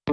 Hi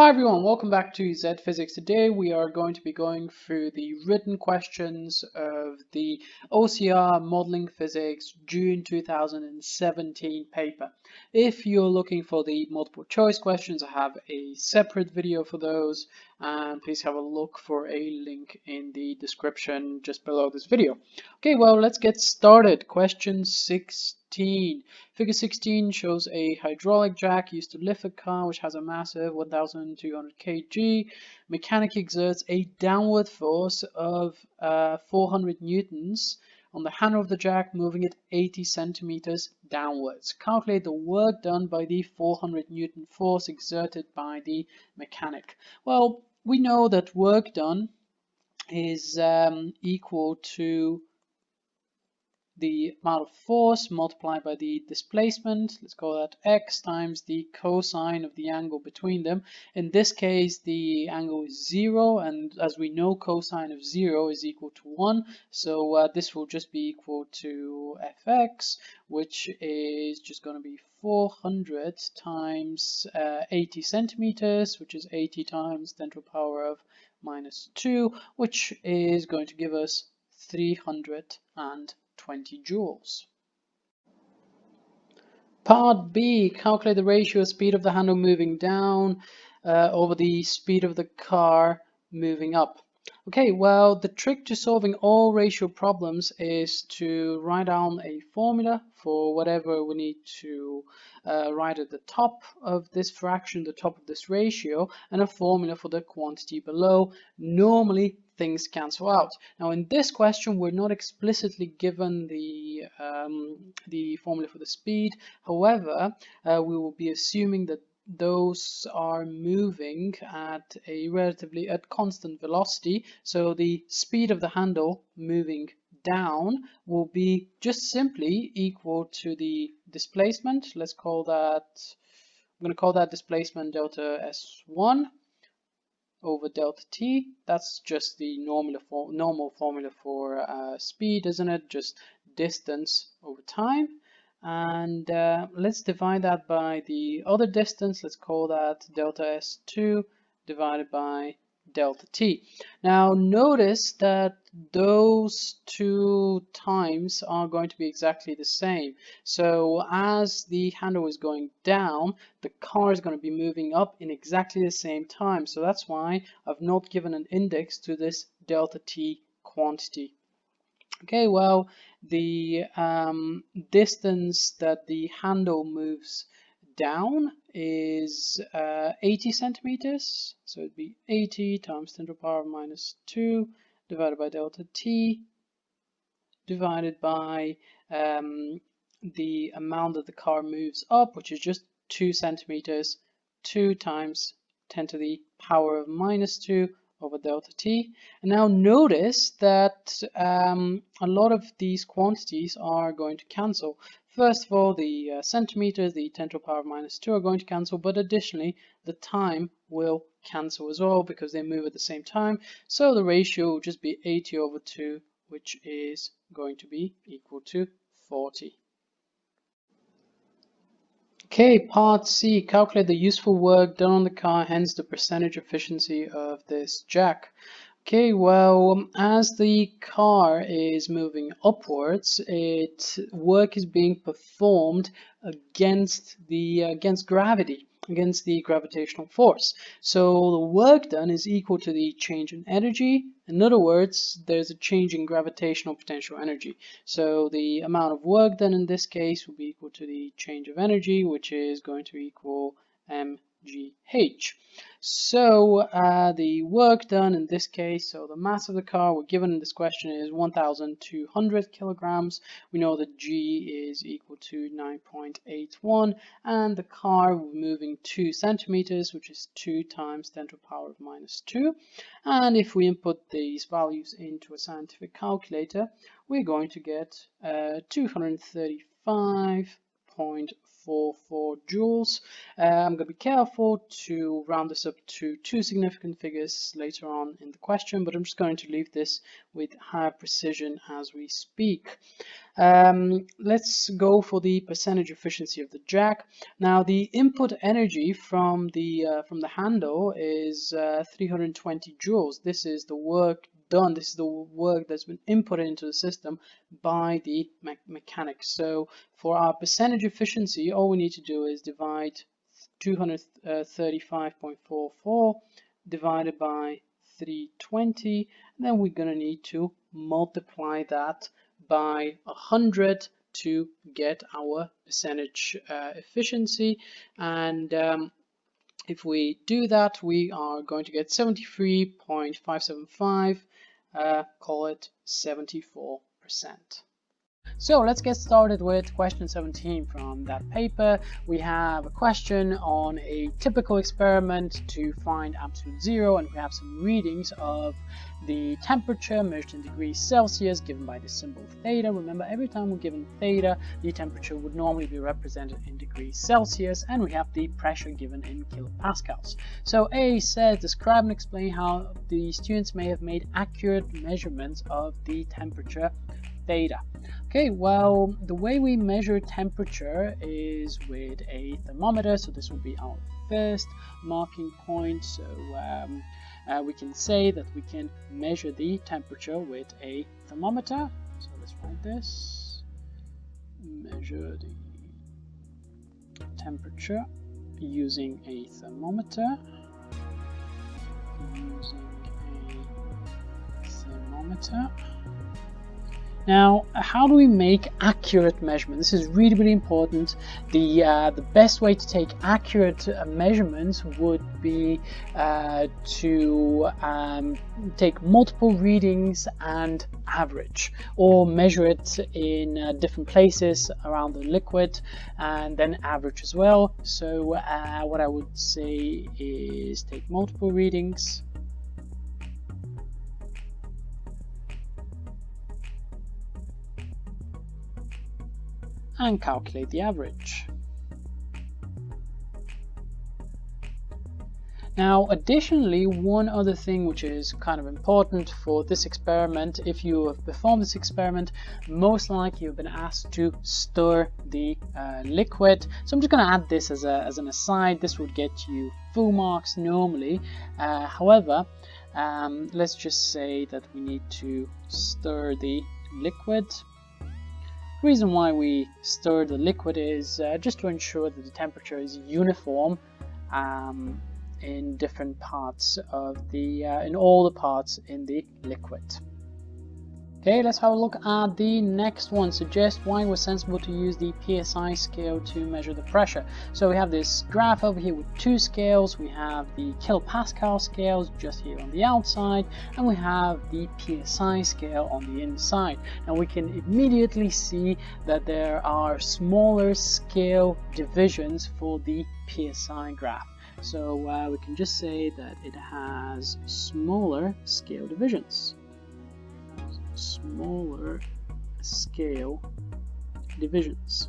everyone, welcome back to Z Physics. Today we are going to be going through the written questions of the OCR Modeling Physics June 2017 paper. If you're looking for the multiple choice questions, I have a separate video for those, and please have a look for a link in the description just below this video. Okay, well, let's get started. Question 16. Figure 16 shows a hydraulic jack used to lift a car which has a mass of 1,200 kg. Mechanic exerts a downward force of 400 newtons on the handle of the jack, moving it 80 centimeters downwards. Calculate the work done by the 400 Newton force exerted by the mechanic. Well, we know that work done is equal to the amount of force multiplied by the displacement, let's call that x, times the cosine of the angle between them. In this case, the angle is 0, and as we know, cosine of 0 is equal to 1, so this will just be equal to fx, which is just going to be 400 times 80 centimeters, which is 80 times 10 to the power of minus 2, which is going to give us 320 joules. Part B, calculate the ratio of speed of the handle moving down over the speed of the car moving up. Okay, well, the trick to solving all ratio problems is to write down a formula for whatever we need to write at the top of this fraction, the top of this ratio, and a formula for the quantity below. Normally, things cancel out. Now, in this question, we're not explicitly given the formula for the speed. However, we will be assuming that those are moving at a relatively constant velocity, so the speed of the handle moving down will be just simply equal to the displacement. Let's call that, I'm going to call that displacement delta S1 over delta t. That's just the normal formula for speed, isn't it? Just distance over time. And let's divide that by the other distance. Let's call that delta S2 divided by delta t. Now notice that those two times are going to be exactly the same. So as the handle is going down, the car is going to be moving up in exactly the same time. So that's why I've not given an index to this delta t quantity. Okay, well, the distance that the handle moves down is 80 centimeters. So it'd be 80 times 10 to the power minus 2 divided by delta t divided by the amount that the car moves up, which is just 2 centimeters, 2 times 10 to the power of minus 2 over delta t. And now notice that a lot of these quantities are going to cancel. First of all, the centimeters, the 10 to the power of minus 2 are going to cancel, but additionally, the time will cancel as well because they move at the same time. So the ratio will just be 80 over 2, which is going to be equal to 40. Okay, part C, calculate the useful work done on the car, hence the percentage efficiency of this jack. Okay, well, as the car is moving upwards, work is being performed against gravity, against the gravitational force. So the work done is equal to the change in energy. In other words, there's a change in gravitational potential energy. So the amount of work done in this case will be equal to the change of energy, which is going to equal mgh. So the work done in this case, so the mass of the car we're given in this question is 1,200 kilograms. We know that g is equal to 9.81, and the car will be moving 2 centimeters, which is 2 times 10 to the power of minus 2. And if we input these values into a scientific calculator, we're going to get 235 0.44 joules. I'm going to be careful to round this up to 2 significant figures later on in the question, but I'm just going to leave this with higher precision as we speak. Let's go for the percentage efficiency of the jack. Now the input energy from the handle is 320 joules. This is the work done. This is the work that's been inputted into the system by the mechanic. So for our percentage efficiency, all we need to do is divide 235.44 divided by 320, and then we're going to need to multiply that by 100 to get our percentage efficiency. And if we do that, we are going to get 73.575, call it 74%. So let's get started with question 17 from that paper. We have a question on a typical experiment to find absolute zero, and we have some readings of the temperature measured in degrees Celsius given by the symbol theta. Remember, every time we're given theta, the temperature would normally be represented in degrees Celsius, and we have the pressure given in kilopascals. So A says, describe and explain how the students may have made accurate measurements of the temperature theta. Okay, well, the way we measure temperature is with a thermometer. So this will be our first marking point. So we can say that we can measure the temperature with a thermometer. So let's write this. Measure the temperature using a thermometer. Now, how do we make accurate measurements? This is really, really important. The best way to take accurate measurements would be to take multiple readings and average, or measure it in different places around the liquid and then average as well. So what I would say is take multiple readings and calculate the average. Now, additionally, one other thing which is kind of important for this experiment, if you have performed this experiment, most likely you've been asked to stir the liquid. So I'm just going to add this as an aside. This would get you full marks normally. However, let's just say that we need to stir the liquid. The reason why we stir the liquid is just to ensure that the temperature is uniform in different parts of the in all the parts in the liquid. Okay, let's have a look at the next one. Suggest why it was sensible to use the PSI scale to measure the pressure. So we have this graph over here with two scales. We have the kilopascal scales just here on the outside, and we have the PSI scale on the inside. Now we can immediately see that there are smaller scale divisions for the PSI graph. So we can just say that it has smaller scale divisions. Smaller scale divisions.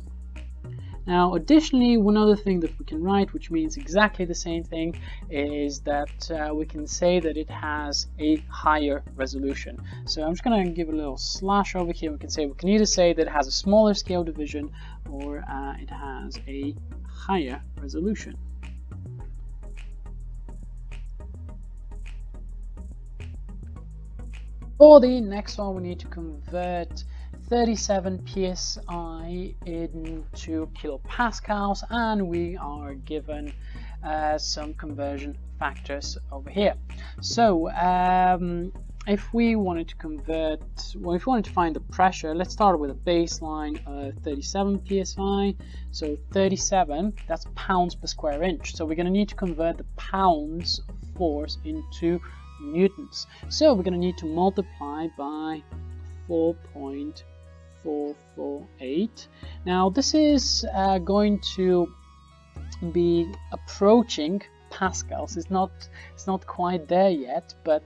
Now, additionally, one other thing that we can write, which means exactly the same thing, is that we can say that it has a higher resolution. So I'm just going to give a little slash over here. We can either say that it has a smaller scale division or it has a higher resolution. For the next one, we need to convert 37 psi into kilopascals, and we are given some conversion factors over here. So if we wanted to convert, well, if we wanted to find the pressure, let's start with a baseline of 37 psi. So 37, that's pounds per square inch. So we're going to need to convert the pounds of force into newtons. So we're going to need to multiply by 4.448. Now this is going to be approaching pascals. It's not quite there yet, but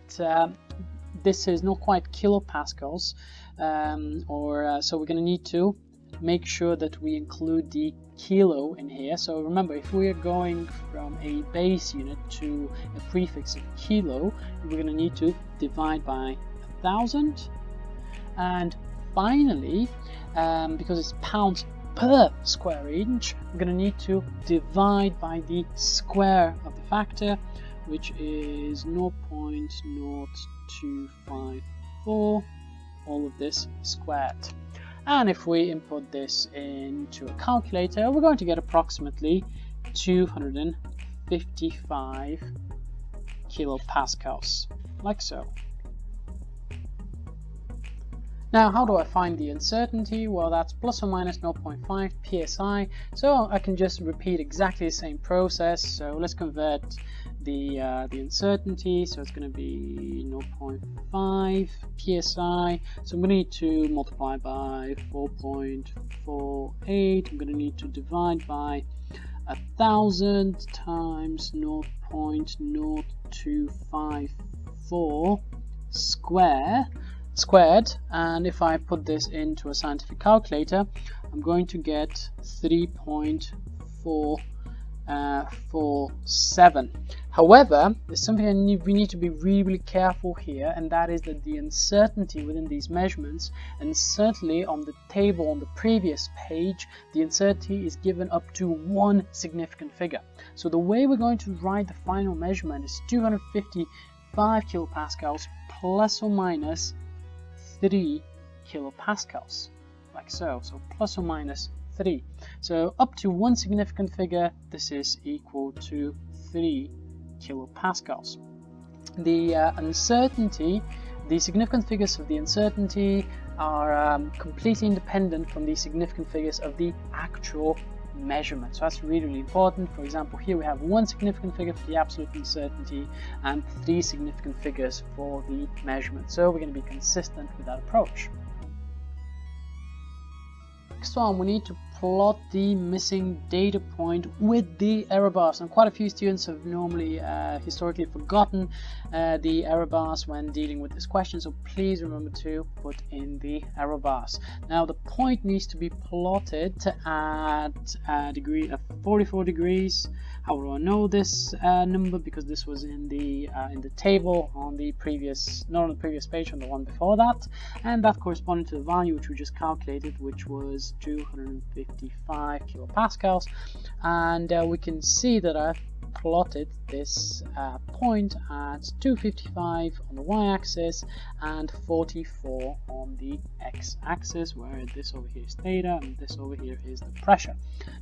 this is not quite kilopascals, so we're going to need to make sure that we include the kilo in here. So remember, if we are going from a base unit to a prefix of kilo, we're going to need to divide by 1,000. And finally, because it's pounds per square inch, we're going to need to divide by the square of the factor, which is 0.0254, all of this squared. And if we input this into a calculator, we're going to get approximately 255 kilopascals, like so. Now, how do I find the uncertainty? Well, that's plus or minus 0.5 psi. So I can just repeat exactly the same process. So let's convert the uncertainty. So it's going to be 0.5 psi. So I'm going to need to multiply by 4.48. I'm going to need to divide by 1,000 times 0.0254 squared, and if I put this into a scientific calculator, I'm going to get 3.447. However, there's something we need to be really careful here, and that is that the uncertainty within these measurements, and certainly on the table on the previous page, the uncertainty is given up to one significant figure. So the way we're going to write the final measurement is 255 kilopascals plus or minus 3 kilopascals, like so. So plus or minus 3. So up to one significant figure, this is equal to 3 kilopascals. The uncertainty, the significant figures of the uncertainty are completely independent from the significant figures of the actual measurement. So that's really, really important. For example, here we have one significant figure for the absolute uncertainty and 3 significant figures for the measurement. So we're going to be consistent with that approach. Next one, we need to plot the missing data point with the error bars. And quite a few students have normally historically forgotten the error bars when dealing with this question, so please remember to put in the error bars. Now the point needs to be plotted at a degree of 44 degrees. How do I know this number? Because this was in the table on the previous, not on the previous page, on the one before that, and that corresponded to the value which we just calculated, which was 255 kilopascals. And we can see that I've plotted this point at 255 on the y-axis and 44 on the x-axis, where this over here is theta and this over here is the pressure.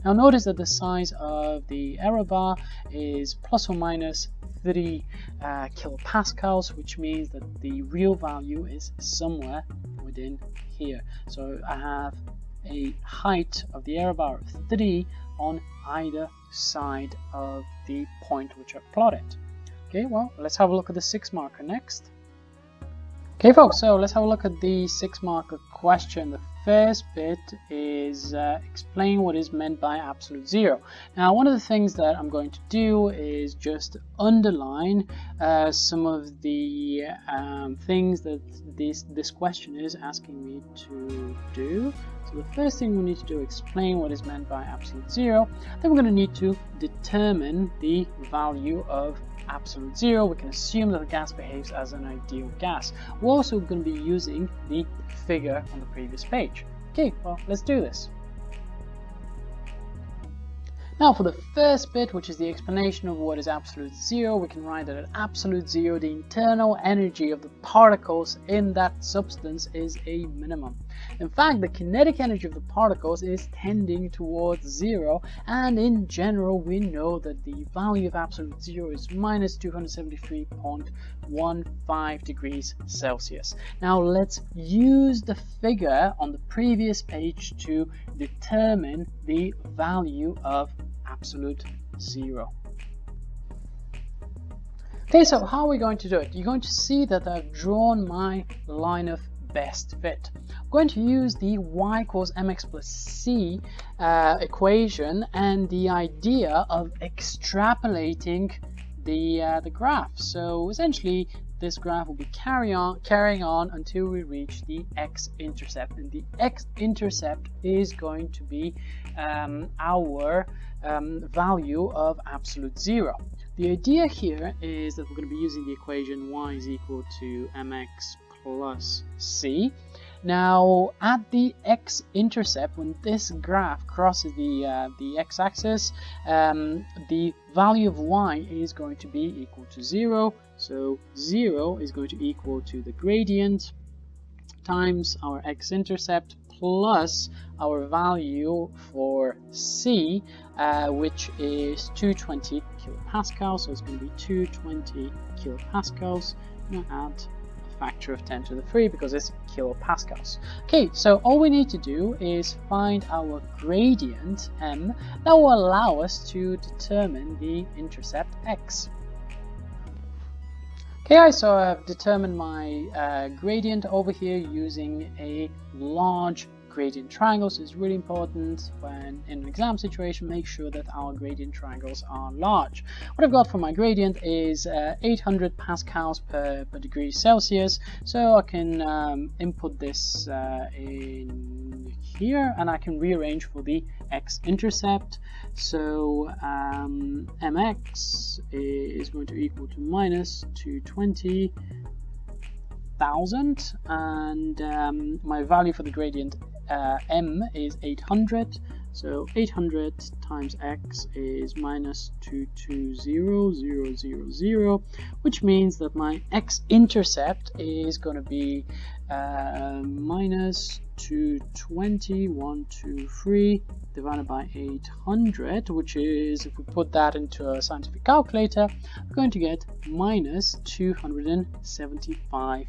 Now notice that the size of the error bar is plus or minus 3 kilopascals, which means that the real value is somewhere within here. So I have a height of the error bar of 3 on either side of the point which I've plotted. Okay, well, let's have a look at the 6 marker next. Okay folks, so let's have a look at the 6 marker question. The first bit is explain what is meant by absolute zero. Now one of the things that I'm going to do is just underline some of the things that this question is asking me to do. So the first thing we need to do is explain what is meant by absolute zero. Then we're going to need to determine the value of absolute zero. We can assume that the gas behaves as an ideal gas. We're also going to be using the figure on the previous page. Okay, well, let's do this. Now for the first bit, which is the explanation of what is absolute zero, we can write that at absolute zero, the internal energy of the particles in that substance is a minimum. In fact, the kinetic energy of the particles is tending towards zero, and in general we know that the value of absolute zero is minus 273.15 degrees Celsius. Now let's use the figure on the previous page to determine the value of absolute zero. Okay, so how are we going to do it? You're going to see that I've drawn my line of best fit. I'm going to use the y equals mx plus c equation and the idea of extrapolating the graph. So essentially this graph will be carrying on until we reach the x-intercept, and the x-intercept is going to be our value of absolute zero. The idea here is that we're going to be using the equation y is equal to mx plus c. Now, at the x-intercept, when this graph crosses the x-axis, the value of y is going to be equal to 0. So 0 is going to equal to the gradient times our x-intercept plus our value for c, which is 220 kilopascals. So it's going to be 220 kilopascals. I'm going to add a factor of 10 to the 3 because it's kilopascals. Okay, so all we need to do is find our gradient m that will allow us to determine the intercept x. Okay, so I've determined my gradient over here using a large gradient triangle. So it's really important when in an exam situation, make sure that our gradient triangles are large. What I've got for my gradient is 800 pascals per degree Celsius. So I can input this in here, and I can rearrange for the x-intercept. So mx is going to equal to minus 220,000, and my value for the gradient m is 800. So 800 times x is minus 220,000, which means that my x-intercept is going to be minus 220,123 divided by 800, which is, if we put that into a scientific calculator, we're going to get minus 275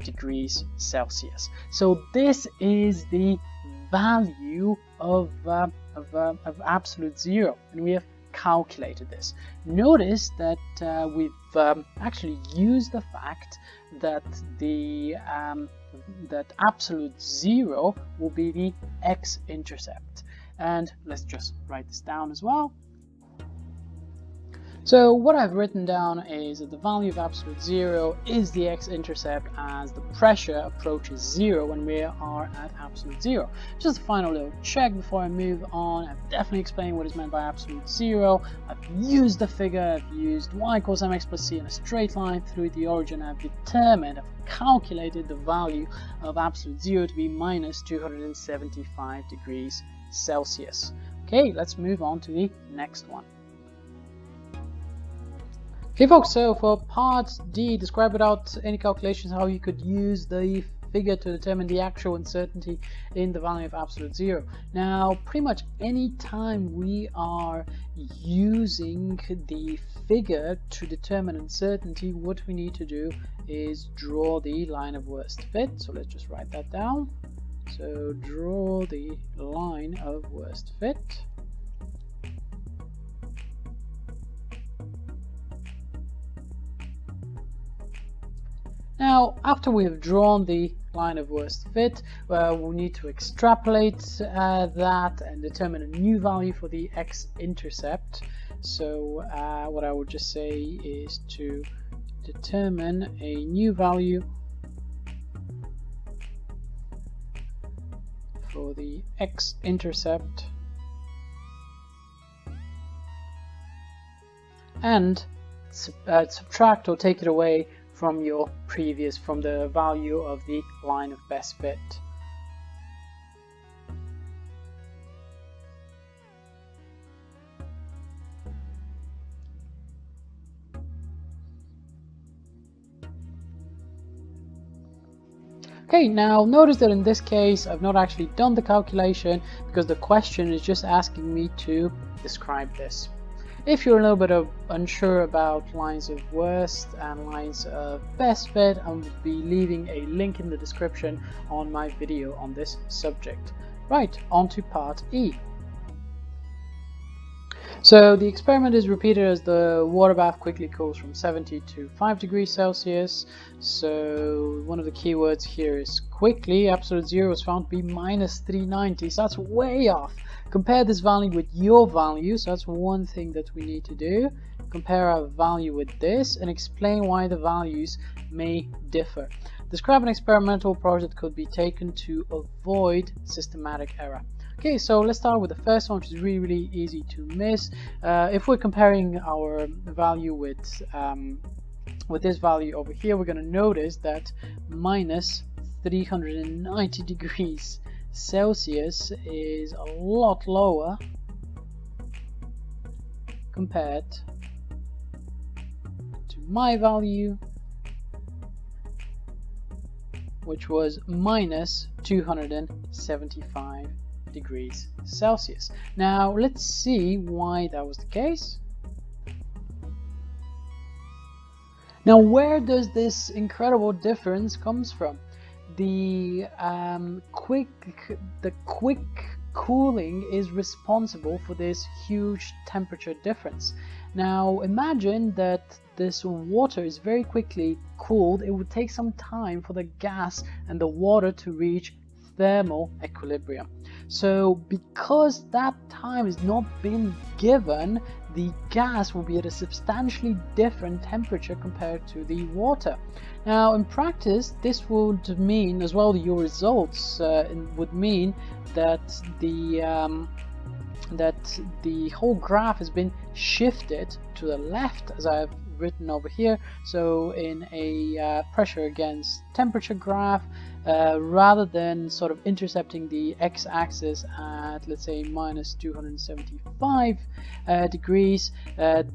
degrees Celsius. So this is the value of absolute zero, and we have calculated this. Notice that we've actually used the fact that the that absolute zero will be the x-intercept, and let's just write this down as well. So what I've written down is that the value of absolute zero is the x-intercept as the pressure approaches zero when we are at absolute zero. Just a final little check before I move on. I've definitely explained what is meant by absolute zero. I've used the figure, I've used y equals mx plus c in a straight line through the origin. I've calculated the value of absolute zero to be minus 275 degrees Celsius. Okay, let's move on to the next one. Okay folks, so for part D, describe without any calculations how you could use the figure to determine the actual uncertainty in the value of absolute zero. Now, pretty much any time we are using the figure to determine uncertainty, what we need to do is draw the line of worst fit. So let's just write that down. So draw the line of worst fit. Now, after we have drawn the line of worst fit, we'll need to extrapolate that and determine a new value for the x-intercept. So what I would just say is to determine a new value for the x-intercept and subtract or take it away from your previous, from the value of the line of best fit. Okay, now notice that in this case I've not actually done the calculation because the question is just asking me to describe this. If you're a little bit unsure about lines of worst and lines of best fit, I will be leaving a link in the description on my video on this subject. Right, on to part E. So the experiment is repeated as the water bath quickly cools from 70 to 5 degrees Celsius. So one of the keywords here is quickly. Absolute zero is found to be minus 390, so that's way off. Compare this value with your value, so that's one thing that we need to do. compare our value with this, and explain why the values may differ. Describe an experimental approach that could be taken to avoid systematic error. Okay, so let's start with the first one, which is really easy to miss. If we're comparing our value with this value over here, we're going to notice that minus 390 degrees Celsius is a lot lower compared to my value, which was minus 275 degrees Celsius. Now let's see why that was the case. Now, where does this incredible difference comes from? The quick cooling is responsible for this huge temperature difference. Now imagine that this water is very quickly cooled. It would take some time for the gas and the water to reach thermal equilibrium. So because that time has not been given, the gas will be at a substantially different temperature compared to the water. Now in practice, this would mean as well, your results would mean that the whole graph has been shifted to the left, as I've written over here. So in a pressure against temperature graph, rather than sort of intercepting the x-axis at, let's say, minus 275 degrees,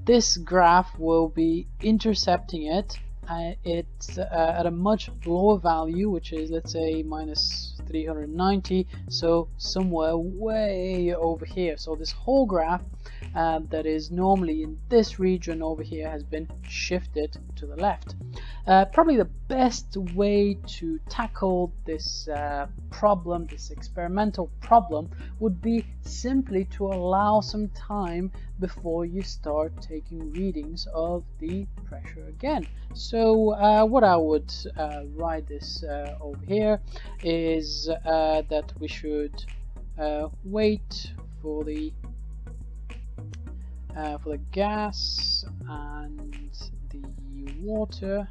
this graph will be intercepting it at a much lower value, which is, let's say, minus 390, so somewhere way over here. So this whole graph that is normally in this region over here has been shifted to the left. Probably the best way to tackle this problem, this experimental problem, would be simply to allow some time before you start taking readings of the pressure again. So what I would write this over here is that we should wait for the gas and the water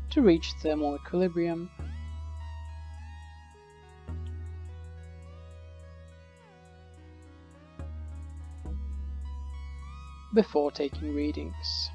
to reach thermal equilibrium before taking readings.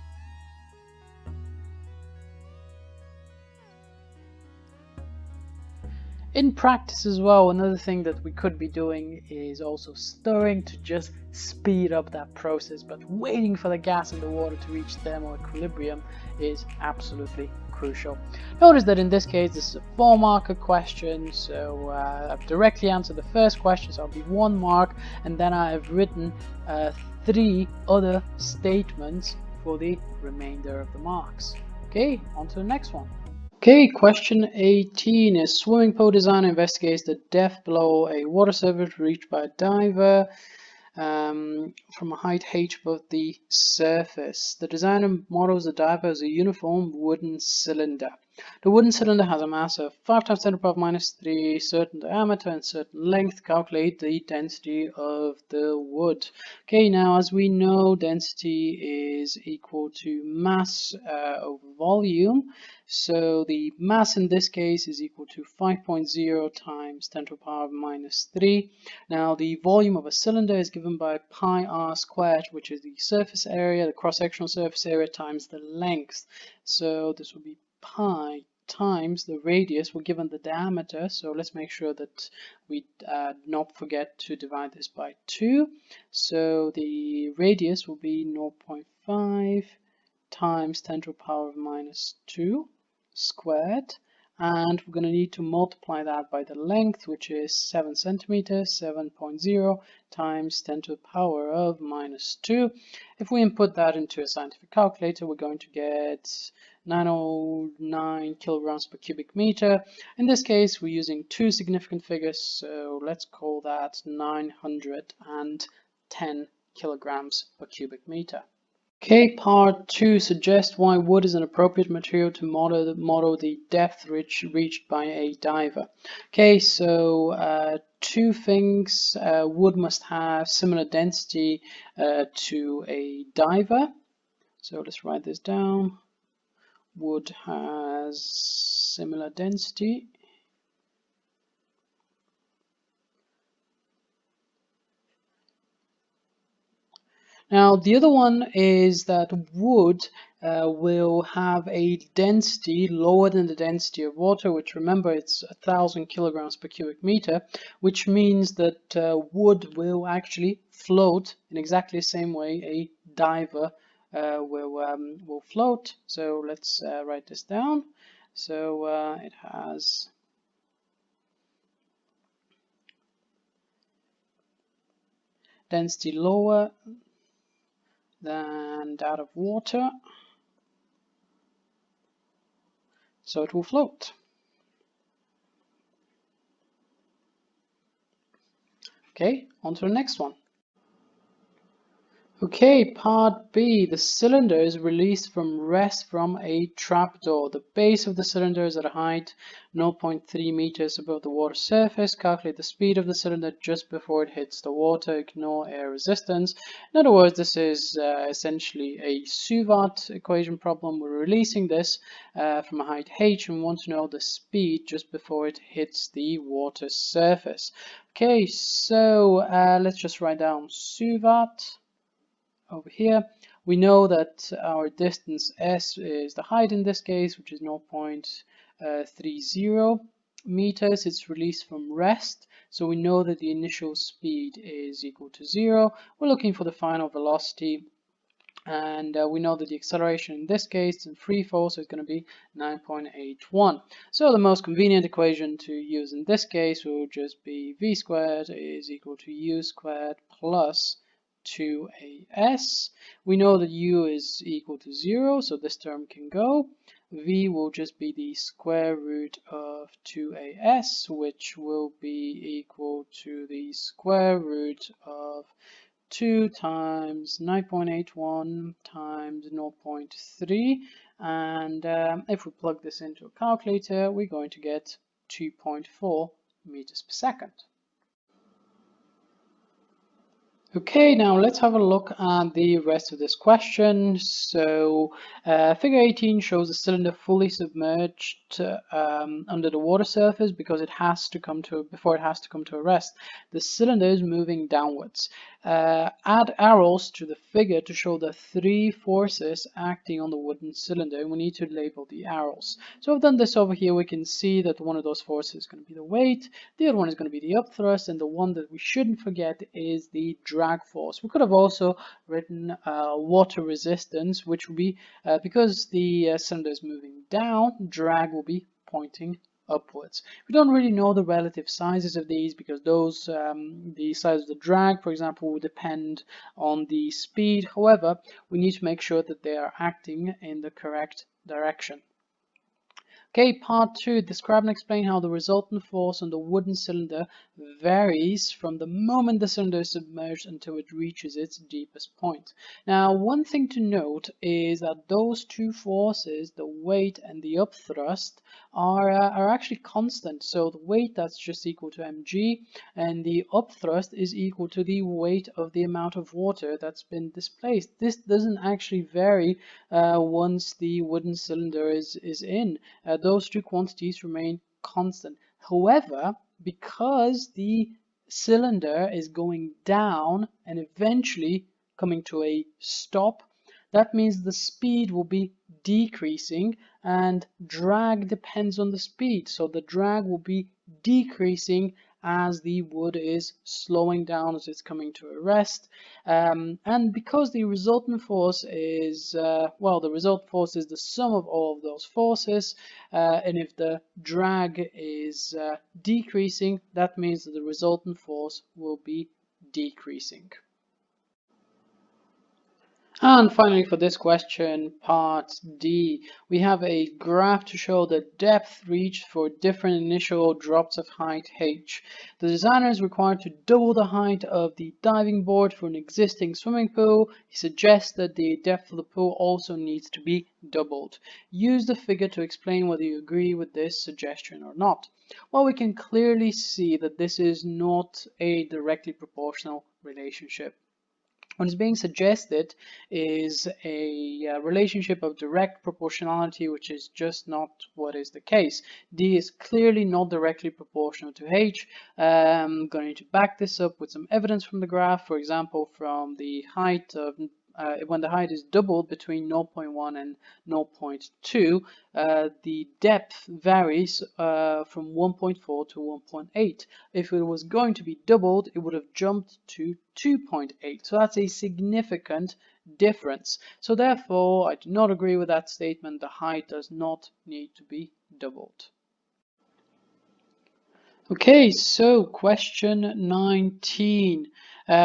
In practice as well, another thing that we could be doing is also stirring to just speed up that process, but waiting for the gas and the water to reach thermal equilibrium is absolutely crucial. Notice that in this case this is a 4-marker question, so I've directly answered the first question, so I'll be 1 mark, and then I have written 3 other statements for the remainder of the marks. Okay, on to the next one. Okay, question 18 is swimming pool designer investigates the depth below a water surface reached by a diver from a height h above the surface. The designer models the diver as a uniform wooden cylinder. The wooden cylinder has a mass of 5 times 10 to the power minus 3, certain diameter and certain length. Calculate the density of the wood. Okay, now as we know, density is equal to mass over volume. So the mass in this case is equal to 5.0 times 10 to the power minus 3. Now the volume of a cylinder is given by pi r squared, which is the surface area, the cross-sectional surface area, times the length. So this will be pi times the radius. We're given the diameter, so let's make sure that we not forget to divide this by 2. So the radius will be 0.5 times 10 to the power minus 2 squared, and we're going to need to multiply that by the length, which is 7 centimeters. 7.0 times 10 to the power of minus 2. If we input that into a scientific calculator, we're going to get 909 kilograms per cubic meter. In this case, we're using 2 significant figures, so let's call that 910 kilograms per cubic meter. Okay, part 2 suggests why wood is an appropriate material to model the depth reached by a diver. Okay, so two things. Wood must have similar density to a diver. So let's write this down. Wood has similar density. Now, the other one is that wood will have a density lower than the density of water, which, remember, it's 1,000 kilograms per cubic meter, which means that wood will actually float in exactly the same way a diver will float. So let's write this down. So it has density lower than that of water, so it will float. Okay, on to the next one. Okay, part B. The cylinder is released from rest from a trapdoor. The base of the cylinder is at a height 0.3 meters above the water surface. Calculate the speed of the cylinder just before it hits the water. Ignore air resistance. In other words, this is essentially a Suvat equation problem. We're releasing this from a height h and we want to know the speed just before it hits the water surface. Okay, so let's just write down Suvat. Over here, we know that our distance s is the height in this case, which is 0.30 meters. It's released from rest, so we know that the initial speed is equal to 0. We're looking for the final velocity, and we know that the acceleration in this case in free fall, so it's going to be 9.81. So the most convenient equation to use in this case will just be v squared is equal to u squared plus 2as. We know that u is equal to 0, so this term can go. V will just be the square root of 2as, which will be equal to the square root of 2 times 9.81 times 0.3, and if we plug this into a calculator, we're going to get 2.4 meters per second. Okay, now let's have a look at the rest of this question. So figure 18 shows a cylinder fully submerged under the water surface because before it has to come to a rest. The cylinder is moving downwards. Add arrows to the figure to show the three forces acting on the wooden cylinder, and we need to label the arrows. So I've done this over here. We can see that one of those forces is going to be the weight, the other one is going to be the upthrust, and the one that we shouldn't forget is the drag force. We could have also written water resistance, which would be because the cylinder is moving down, drag will be pointing upwards. We don't really know the relative sizes of these because those the size of the drag, for example, will depend on the speed. However, we need to make sure that they are acting in the correct direction. Okay, part 2. Describe and explain how the resultant force on the wooden cylinder varies from the moment the cylinder is submerged until it reaches its deepest point. Now, one thing to note is that those two forces, the weight and the upthrust, are actually constant. So the weight, that's just equal to mg, and the upthrust is equal to the weight of the amount of water that's been displaced. This doesn't actually vary once the wooden cylinder is in. Those two quantities remain constant. However, because the cylinder is going down and eventually coming to a stop, that means the speed will be decreasing, and drag depends on the speed. So the drag will be decreasing as the wood is slowing down as it's coming to a rest. And because the resultant force is, the resultant force is the sum of all of those forces, and if the drag is decreasing, that means that the resultant force will be decreasing. And finally, for this question, part D, we have a graph to show the depth reached for different initial drops of height h. The designer is required to double the height of the diving board for an existing swimming pool. He suggests that the depth of the pool also needs to be doubled. Use the figure to explain whether you agree with this suggestion or not. Well, we can clearly see that this is not a directly proportional relationship. What is being suggested is a relationship of direct proportionality, which is just not what is the case. D is clearly not directly proportional to H. I'm going to back this up with some evidence from the graph, for example, from the height of when the height is doubled between 0.1 and 0.2, the depth varies from 1.4 to 1.8. If it was going to be doubled, it would have jumped to 2.8. So that's a significant difference. So therefore, I do not agree with that statement. The height does not need to be doubled. Okay, so question 19.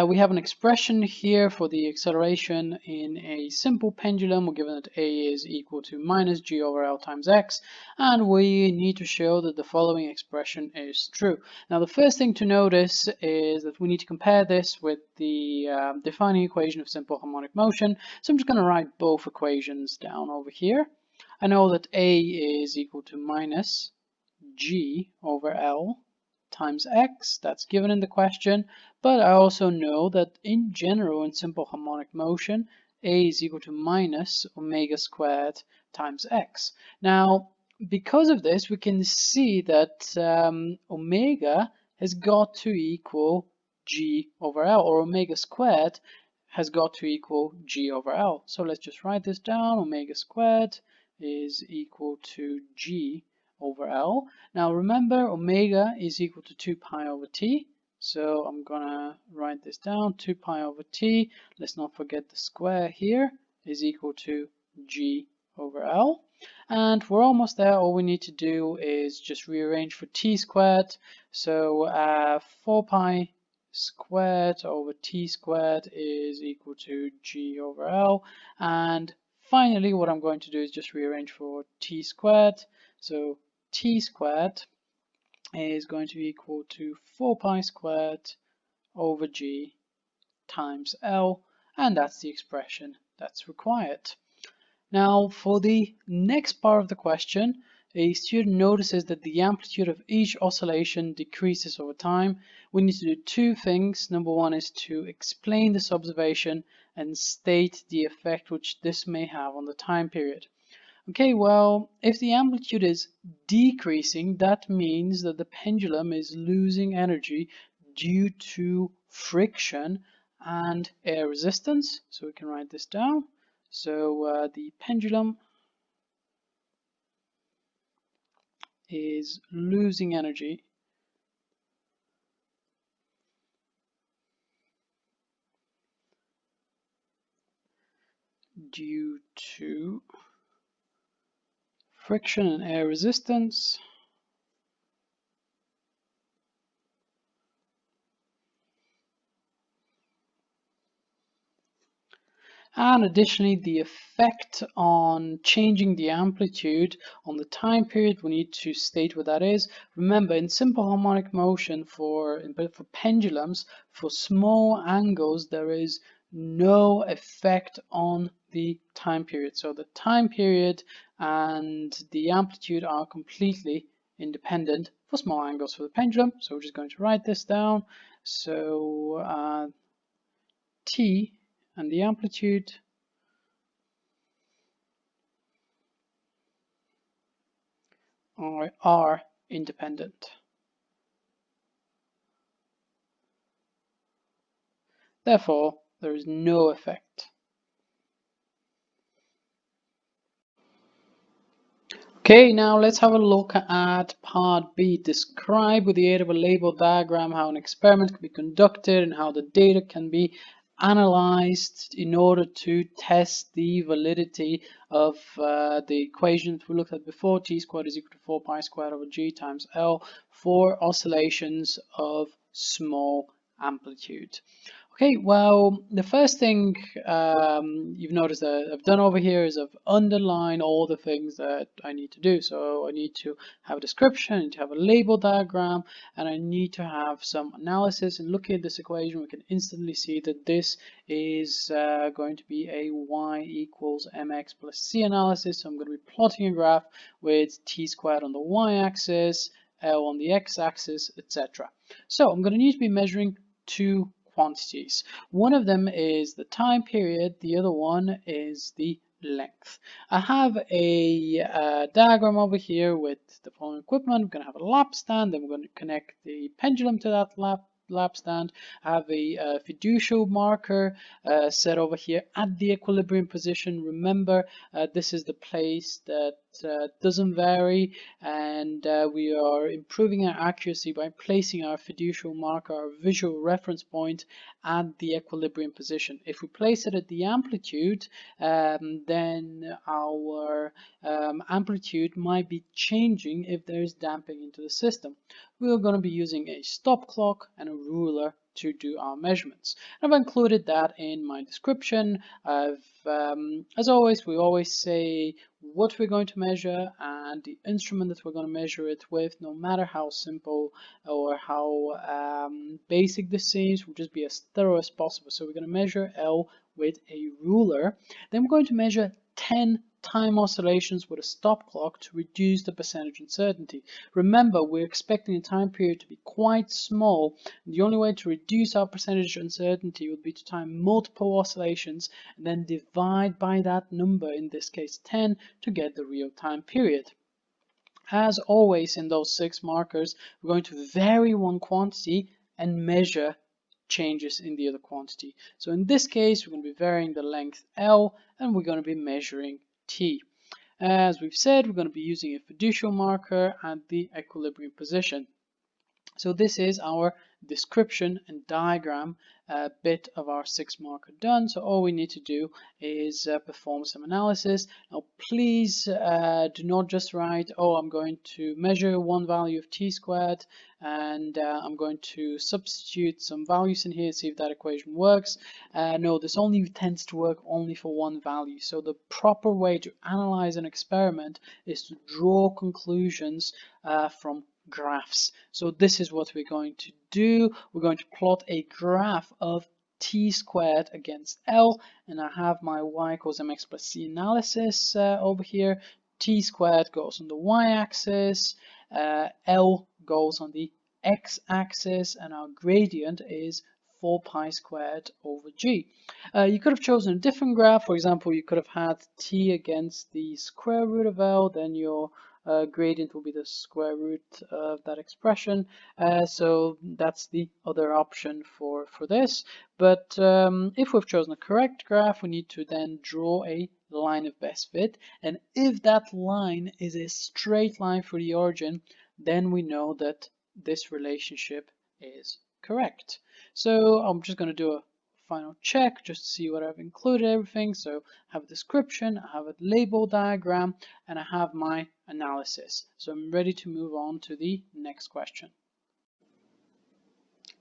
We have an expression here for the acceleration in a simple pendulum. We're given that a is equal to minus g over L times x, and we need to show that the following expression is true. Now, the first thing to notice is that we need to compare this with the defining equation of simple harmonic motion. So I'm just going to write both equations down over here. I know that a is equal to minus g over L times x, that's given in the question, but I also know that in general in simple harmonic motion, a is equal to minus omega squared times x. Now, because of this, we can see that omega has got to equal g over L, or omega squared has got to equal g over L. So let's just write this down. Omega squared is equal to g over L. Now remember, omega is equal to 2 pi over t. So I'm gonna write this down, 2 pi over t. Let's not forget the square here is equal to g over L. And we're almost there. All we need to do is just rearrange for t squared. So 4 pi squared over t squared is equal to g over L. And finally, what I'm going to do is just rearrange for t squared. So t squared is going to be equal to 4 pi squared over g times L, and that's the expression that's required. Now, for the next part of the question, a student notices that the amplitude of each oscillation decreases over time. We need to do two things. Number one is to explain this observation and state the effect which this may have on the time period. Okay, well, if the amplitude is decreasing, that means that the pendulum is losing energy due to friction and air resistance. So we can write this down. So the pendulum is losing energy due to friction and air resistance. And additionally, the effect on changing the amplitude on the time period, we need to state what that is. Remember, in simple harmonic motion for pendulums, for small angles, there is no effect on the time period. So the time period and the amplitude are completely independent for small angles for the pendulum. So we're just going to write this down. So T and the amplitude are independent. Therefore, there is no effect. Okay, now let's have a look at part B. Describe with the aid of a label diagram how an experiment can be conducted and how the data can be analyzed in order to test the validity of the equations we looked at before. T squared is equal to 4 pi squared over g times L for oscillations of small amplitude. Okay, well, the first thing you've noticed that I've done over here is I've underlined all the things that I need to do. So I need to have a description, I need to have a label diagram, and I need to have some analysis. And looking at this equation, we can instantly see that this is going to be a y equals mx plus c analysis. So I'm going to be plotting a graph with t squared on the y-axis, L on the x-axis, etc. So I'm going to need to be measuring two quantities. One of them is the time period, the other one is the length. I have a diagram over here with the following equipment. We're going to have a lap stand, then we're going to connect the pendulum to that lap stand. I have a fiducial marker set over here at the equilibrium position. Remember, this is the place that doesn't vary, and we are improving our accuracy by placing our fiducial marker, our visual reference point, at the equilibrium position. If we place it at the amplitude, then our amplitude might be changing if there is damping into the system. We're going to be using a stop clock and a ruler to do our measurements. I've included that in my description. As always, we always say what we're going to measure and the instrument that we're going to measure it with, no matter how simple or how basic this seems. We'll just be as thorough as possible. So we're going to measure L with a ruler. Then we're going to measure 10 time oscillations with a stop clock to reduce the percentage uncertainty. Remember, we're expecting the time period to be quite small. The only way to reduce our percentage uncertainty would be to time multiple oscillations and then divide by that number, in this case 10, to get the real time period. As always in those 6 markers, we're going to vary one quantity and measure changes in the other quantity. So in this case, we're going to be varying the length L and we're going to be measuring T. As we've said, we're going to be using a fiducial marker at the equilibrium position. So this is our description and diagram bit of our 6 marker done. So all we need to do is perform some analysis. Now please do not just write, oh, I'm going to measure one value of t squared and I'm going to substitute some values in here, see if that equation works. No, this only tends to work only for one value. So the proper way to analyze an experiment is to draw conclusions from graphs. So this is what we're going to do. We're going to plot a graph of t squared against L, and I have my y equals mx plus c analysis over here. T squared goes on the y-axis, L goes on the x-axis, and our gradient is 4 pi squared over g. You could have chosen a different graph. For example, you could have had t against the square root of L, then your gradient will be the square root of that expression. So that's the other option for this. But if we've chosen the correct graph, we need to then draw a line of best fit. And if that line is a straight line for the origin, then we know that this relationship is correct. So I'm just going to do a final check just to see what I've included everything. So I have a description, I have a label diagram, and I have my analysis. So I'm ready to move on to the next question.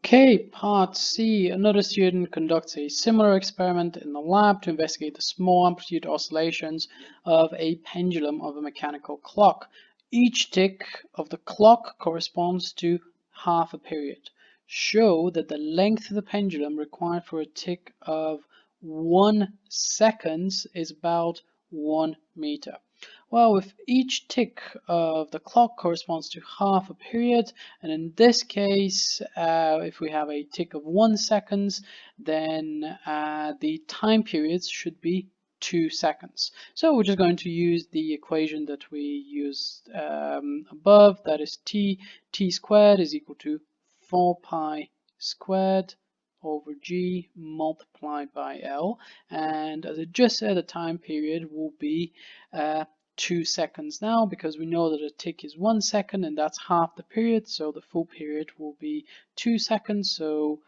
Okay, part C. Another student conducts a similar experiment in the lab to investigate the small amplitude oscillations of a pendulum of a mechanical clock. Each tick of the clock corresponds to half a period. Show that the length of the pendulum required for a tick of 1 second is about 1 meter. Well, if each tick of the clock corresponds to half a period, and in this case, if we have a tick of 1 second, then the time periods should be 2 seconds. So we're just going to use the equation that we used above, that is t squared is equal to 4 pi squared over g multiplied by L, and as I just said, the time period will be 2 seconds now, because we know that a tick is 1 second and that's half the period, so the full period will be 2 seconds. So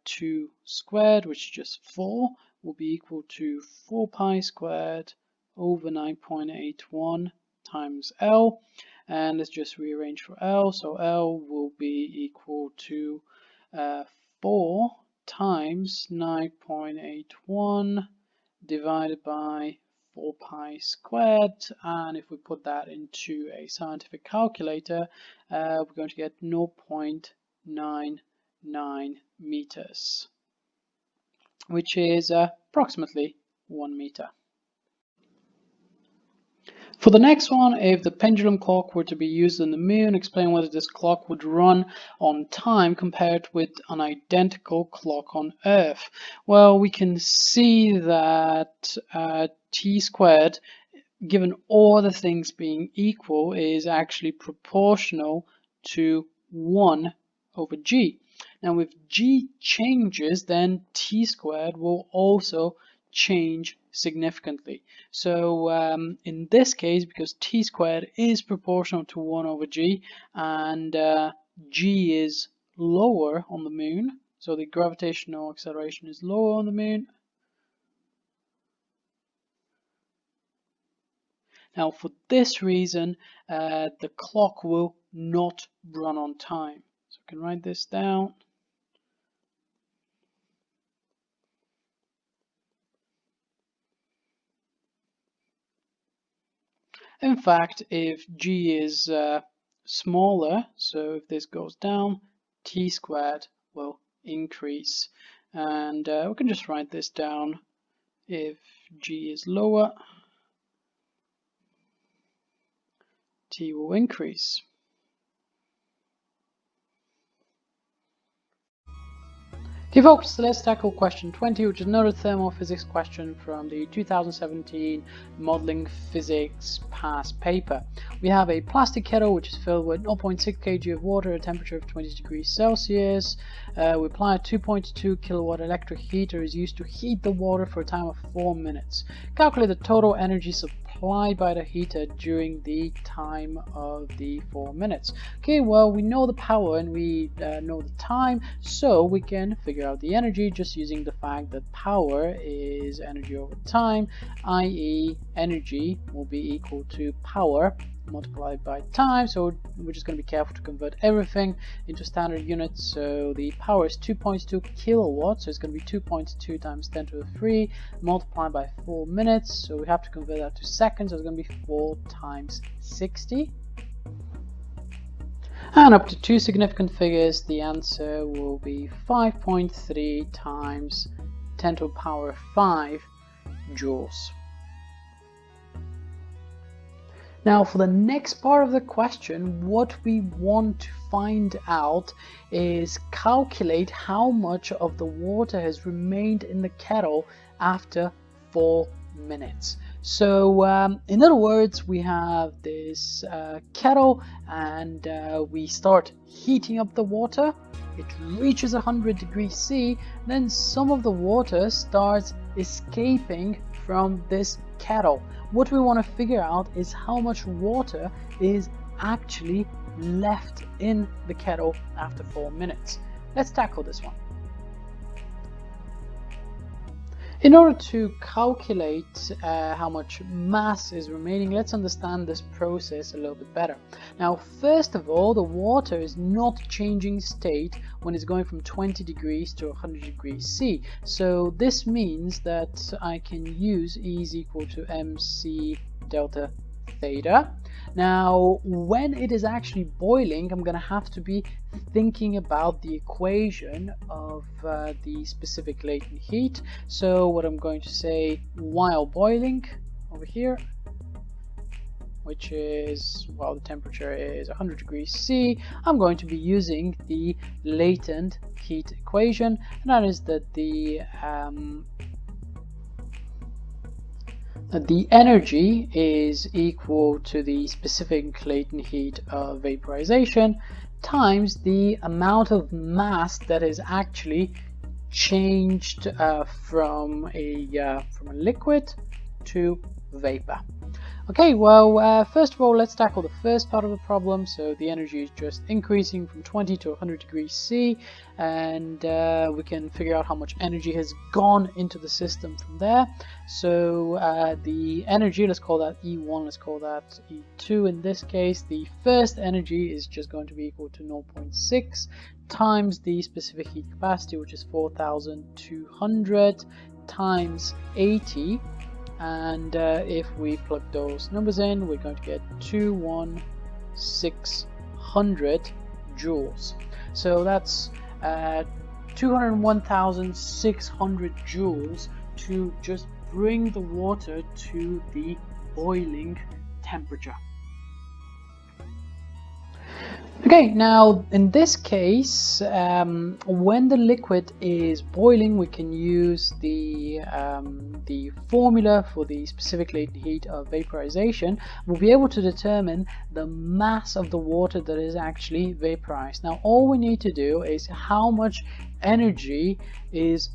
2 squared, which is just 4, will be equal to 4 pi squared over 9.81 times L. And let's just rearrange for L. So L will be equal to 4 times 9.81 divided by 4 pi squared, and if we put that into a scientific calculator, we're going to get 0.99 meters, which is approximately 1 meter. For the next one, if the pendulum clock were to be used on the moon, explain whether this clock would run on time compared with an identical clock on Earth. Well, we can see that t squared, given all the things being equal, is actually proportional to 1 over g. Now, if g changes, then t squared will also change significantly. So in this case, because t squared is proportional to 1 over g, and g is lower on the moon, so the gravitational acceleration is lower on the moon. Now, for this reason, the clock will not run on time. So I can write this down. In fact, if g is smaller, so if this goes down, t squared will increase. And we can just write this down. If g is lower, t will increase. Okay folks, let's tackle question 20, which is another thermal physics question from the 2017 Modeling Physics past paper. We have a plastic kettle which is filled with 0.6 kg of water at a temperature of 20 degrees Celsius. We apply a 2.2 kilowatt electric heater is used to heat the water for a time of 4 minutes. Calculate the total energy supplied by the heater during the time of the 4 minutes. Okay, well, we know the power and we know the time, so we can figure out the energy just using the fact that power is energy over time, i.e. energy will be equal to power multiplied by time. So we're just going to be careful to convert everything into standard units. So the power is 2.2 kilowatts, so it's going to be 2.2 times 10 to the 3 multiplied by 4 minutes. So we have to convert that to seconds, so it's going to be 4 times 60. And up to 2 significant figures, the answer will be 5.3 times 10 to the power of 5 joules. Now, for the next part of the question, what we want to find out is calculate how much of the water has remained in the kettle after 4 minutes. So in other words, we have this kettle and we start heating up the water. It reaches 100 degrees C, then some of the water starts escaping from this kettle. What we want to figure out is how much water is actually left in the kettle after 4 minutes. Let's tackle this one. In order to calculate how much mass is remaining, let's understand this process a little bit better. Now, first of all, the water is not changing state when it's going from 20 degrees to 100 degrees C. So this means that I can use E is equal to mc delta theta. Now, when it is actually boiling, I'm going to have to be thinking about the equation of the specific latent heat. So what I'm going to say, while boiling over here, which is, while the temperature is 100 degrees C, I'm going to be using the latent heat equation, and that is that the energy is equal to the specific latent heat of vaporization times the amount of mass that is actually changed from a liquid to vapor. Okay, well, first of all, let's tackle the first part of the problem. So the energy is just increasing from 20 to 100 degrees C, and we can figure out how much energy has gone into the system from there. So the energy, let's call that E1, let's call that E2 in this case. The first energy is just going to be equal to 0.6 times the specific heat capacity, which is 4,200 times 80. And if we plug those numbers in, we're going to get 21600 joules. So that's 201,600 joules to just bring the water to the boiling temperature. Okay, now in this case, when the liquid is boiling, we can use the formula for the specific latent heat of vaporization. We'll be able to determine the mass of the water that is actually vaporized. Now, all we need to do is how much energy has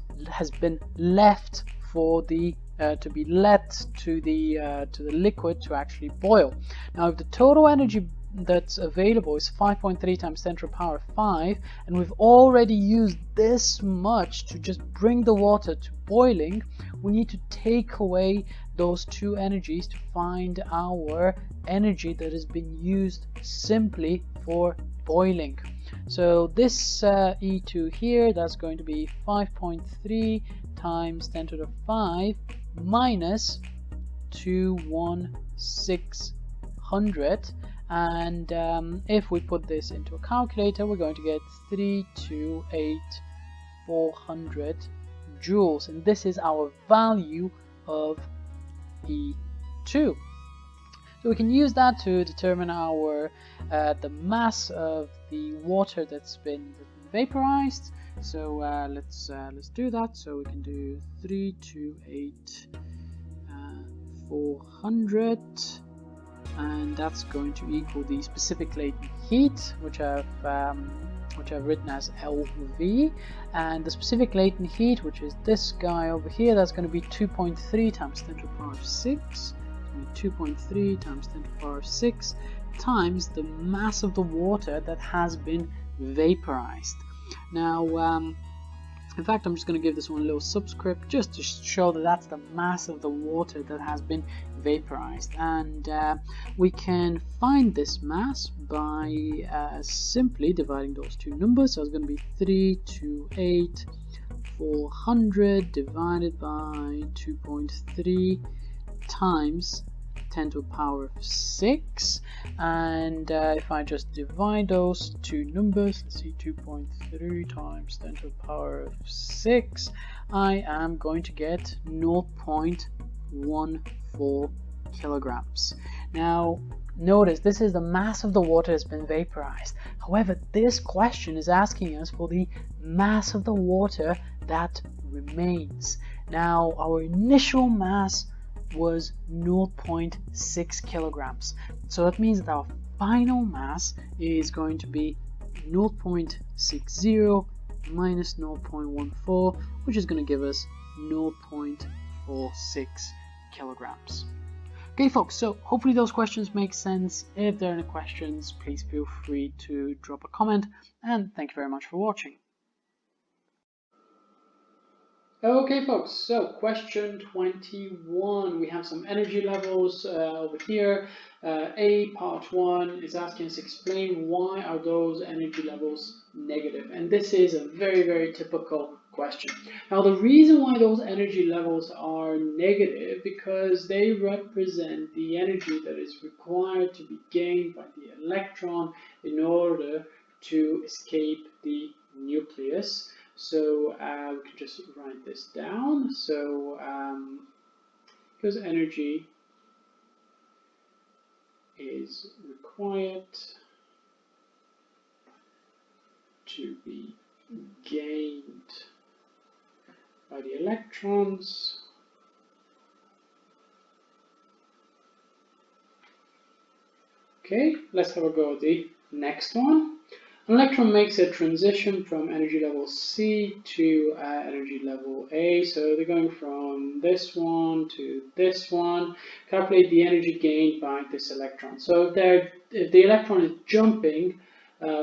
been left for the to be let to the liquid to actually boil. Now, if the total energy that's available is 5.3 times 10 to the power 5, and we've already used this much to just bring the water to boiling, we need to take away those two energies to find our energy that has been used simply for boiling. So this E2 here, that's going to be 5.3 times 10 to the 5 minus 21600, and if we put this into a calculator, we're going to get 328,400 joules, and this is our value of E2. So we can use that to determine our the mass of the water that's been vaporized. So let's do that. So we can do 328,400, and that's going to equal the specific latent heat, which I've written as LV, and the specific latent heat, which is this guy over here, that's going to be 2.3 times 10 to the power 6. 2.3 times 10 to the power 6 times the mass of the water that has been vaporized. Now, in fact, I'm just going to give this one a little subscript just to show that that's the mass of the water that has been vaporized. And we can find this mass by simply dividing those two numbers. So it's going to be 328,400 divided by 2.3 times 10 to the power of 6, and if I just divide those two numbers, let's see, 2.3 times 10 to the power of 6, I am going to get 0.14 kilograms. Now notice this is the mass of the water that's been vaporized. However, this question is asking us for the mass of the water that remains. Now our initial mass was 0.6 kilograms. So that means that our final mass is going to be 0.60 minus 0.14, which is going to give us 0.46 kilograms. Okay, folks, so hopefully those questions make sense. If there are any questions, please feel free to drop a comment, and thank you very much for watching. Okay, folks, so question 21. We have some energy levels over here. A part 1 is asking us explain why are those energy levels negative. And this is a very, very typical question. Now, the reason why those energy levels are negative because they represent the energy that is required to be gained by the electron in order to escape the nucleus. So we can just write this down. So because energy is required to be gained by the electrons, okay, let's have a go at the next one. An electron makes a transition from energy level C to energy level A. So they're going from this one to this one. Calculate the energy gained by this electron. So if the electron is jumping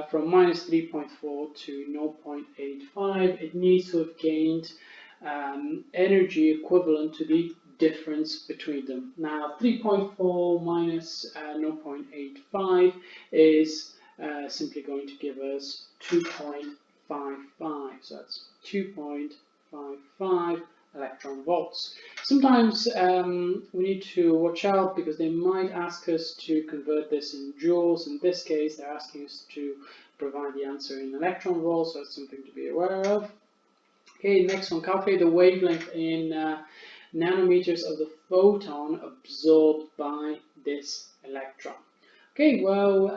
from minus 3.4 to 0.85, it needs to have gained energy equivalent to the difference between them. Now 3.4 minus 0.85 is simply going to give us 2.55. So that's 2.55 electron volts. Sometimes we need to watch out because they might ask us to convert this in joules. In this case, they're asking us to provide the answer in electron volts, so that's something to be aware of. Okay, next one, calculate the wavelength in nanometers of the photon absorbed by this electron. Okay, well,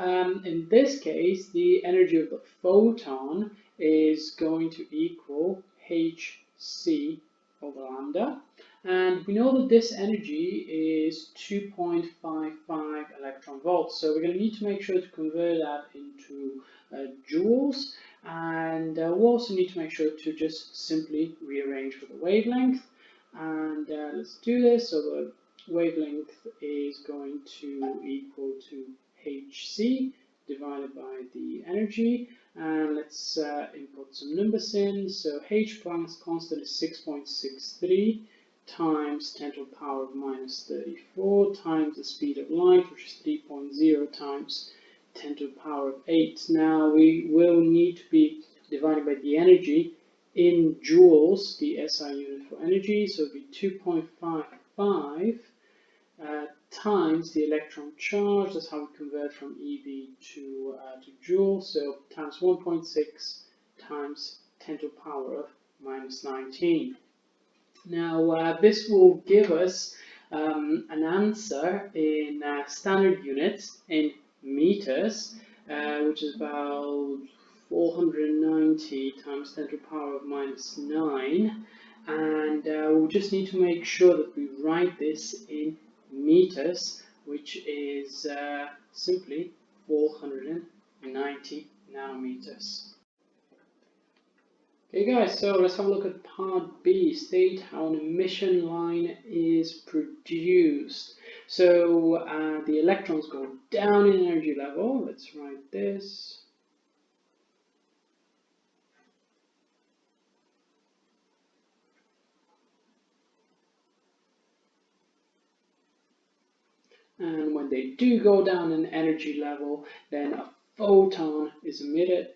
in this case, the energy of the photon is going to equal hc over lambda. And we know that this energy is 2.55 electron volts. So we're going to need to make sure to convert that into joules. And we'll also need to make sure to just simply rearrange for the wavelength. And let's do this. So the wavelength is going to equal to hc divided by the energy, and let's input some numbers in. So h Planck's constant is 6.63 times 10 to the power of minus 34 times the speed of light, which is 3.0 times 10 to the power of 8. Now we will need to be dividing by the energy in joules, the SI unit for energy, so it would be 2.55 times the electron charge. That's how we convert from eV to joule. So times 1.6 times 10 to the power of minus 19. Now this will give us an answer in standard units in meters, which is about 490 times 10 to the power of minus 9. And we'll just need to make sure that we write this in meters, which is simply 490 nanometers. Okay guys, so let's have a look at part B. State how an emission line is produced. So the electrons go down in energy level. Let's write this. And when they do go down in energy level, then a photon is emitted.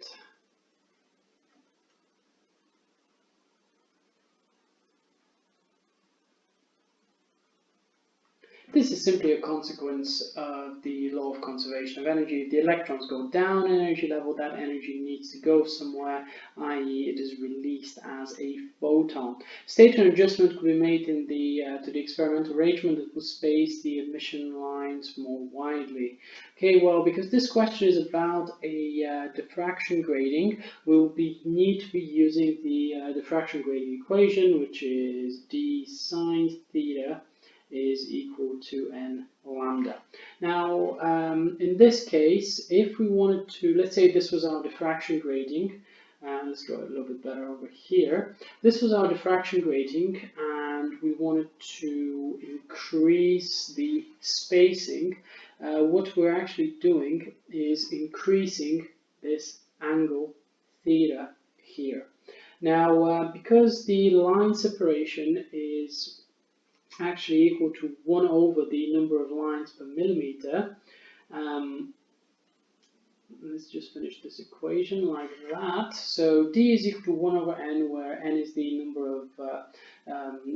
This is simply a consequence of the law of conservation of energy. If the electrons go down in energy level, that energy needs to go somewhere, i.e. it is released as a photon. State an adjustment could be made in to the experimental arrangement that will space the emission lines more widely. Okay, well, because this question is about a diffraction grating, we'll need to be using the diffraction grating equation, which is d sine theta is equal to n lambda. Now, in this case, if we wanted to, let's say this was our diffraction grating, and let's draw it a little bit better over here. This was our diffraction grating, and we wanted to increase the spacing. What we're actually doing is increasing this angle theta here. Now, because the line separation is actually equal to 1 over the number of lines per millimeter. Let's just finish this equation like that. So d is equal to 1 over n, where n is the number of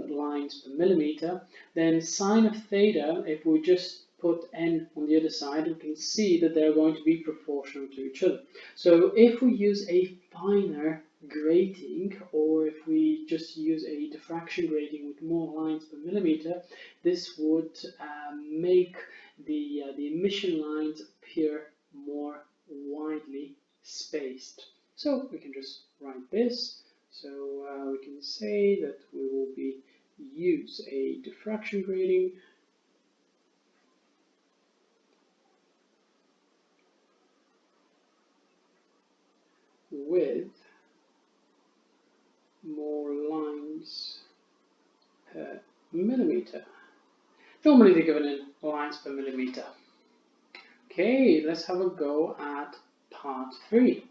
lines per millimeter. Then sine of theta, if we just put n on the other side, we can see that they're going to be proportional to each other. So if we use a finer grating, or if we just use a diffraction grating with more lines per millimeter, this would make the emission lines appear more widely spaced. So we can just write this. So we can say that we will use a diffraction grating with more lines per millimeter. Normally they're given in lines per millimeter. Okay, let's have a go at part 3.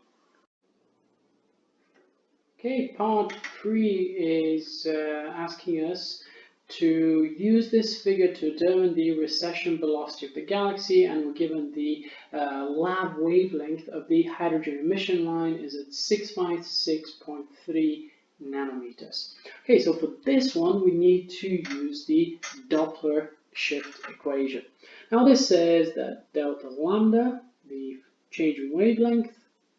Okay, part 3 is asking us to use this figure to determine the recession velocity of the galaxy, and we're given the lab wavelength of the hydrogen emission line is at 656.3 nanometers. Okay, so for this one we need to use the Doppler shift equation. Now this says that delta lambda, the change in wavelength,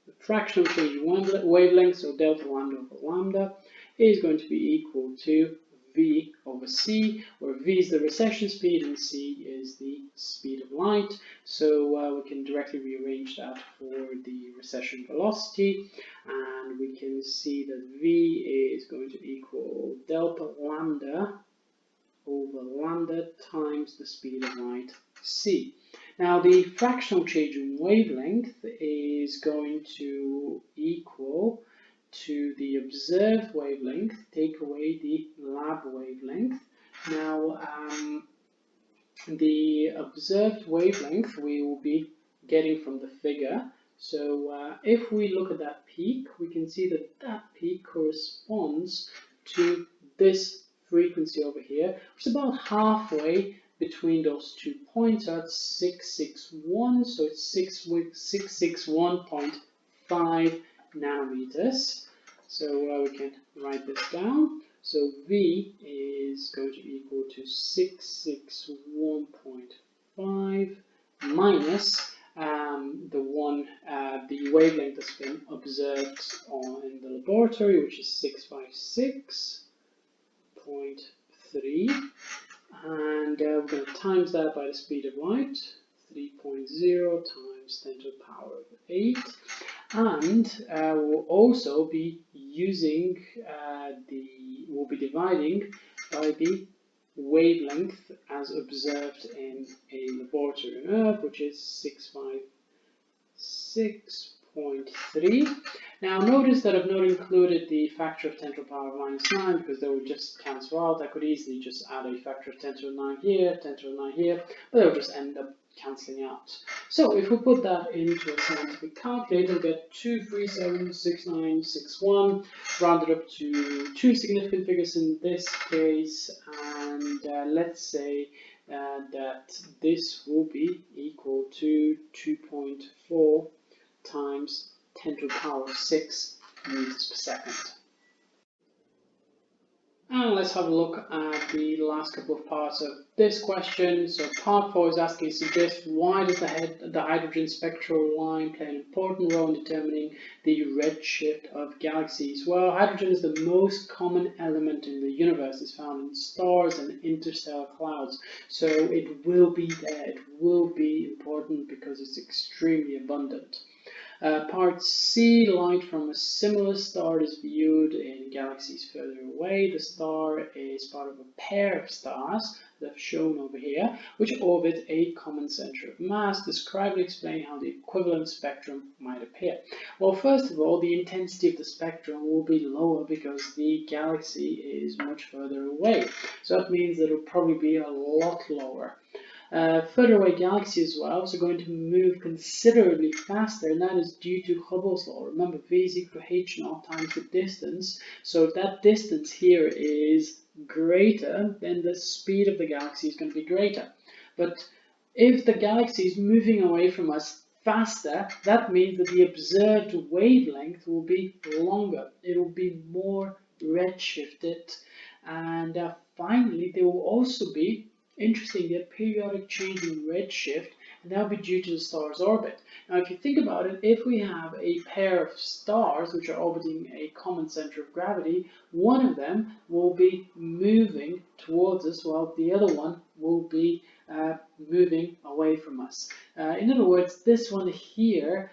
the fractional change in wavelength, so delta lambda over lambda, is going to be equal to v over c, where v is the recession speed and c is the speed of light. So we can directly rearrange that for the recession velocity, and we can see that v is going to equal delta lambda over lambda times the speed of light c. Now the fractional change in wavelength is going to equal to the observed wavelength, take away the lab wavelength. Now the observed wavelength we will be getting from the figure. So if we look at that peak, we can see that that peak corresponds to this frequency over here, which is about halfway between those 2 points. So that's 661, so it's 661.5 nanometers. So we can write this down. So V is going to equal to 661.5 minus the wavelength that's been observed in the laboratory, which is 656.3, and we're going to times that by the speed of light, 3.0 times 10 to the power of 8, and we'll also be using we'll be dividing by the wavelength as observed in a laboratory on Earth, which is 656.3. Now notice that I've not included the factor of 10 to the power of -9 because they will just cancel out. I could easily just add a factor of 10 to the 9 here, 10 to the 9 here, but they'll just end up cancelling out. So if we put that into a scientific calculator, we'll get 2376961, rounded up to 2 significant figures in this case, and let's say that this will be equal to 2.4 times 10 to the power of 6 meters per second. And let's have a look at the last couple of parts of this question. So part 4 is asking suggest why does the hydrogen spectral line play an important role in determining the redshift of galaxies? Well, hydrogen is the most common element in the universe. It's found in stars and interstellar clouds. So it will be there. It will be important because it's extremely abundant. Part C, light from a similar star is viewed in galaxies further away. The star is part of a pair of stars that I've shown over here, which orbit a common center of mass. Describe and explain how the equivalent spectrum might appear. Well, first of all, the intensity of the spectrum will be lower because the galaxy is much further away. So that means that it will probably be a lot lower. Further away galaxies as well are going to move considerably faster, and that is due to Hubble's law. Remember, V is equal to h0 times the distance. So if that distance here is greater, then the speed of the galaxy is going to be greater. But if the galaxy is moving away from us faster, that means that the observed wavelength will be longer. It will be more redshifted. And finally, there will also be interestingly a periodic change in redshift, and that will be due to the star's orbit. Now if you think about it, if we have a pair of stars which are orbiting a common center of gravity, one of them will be moving towards us while the other one will be moving away from us. In other words, this one here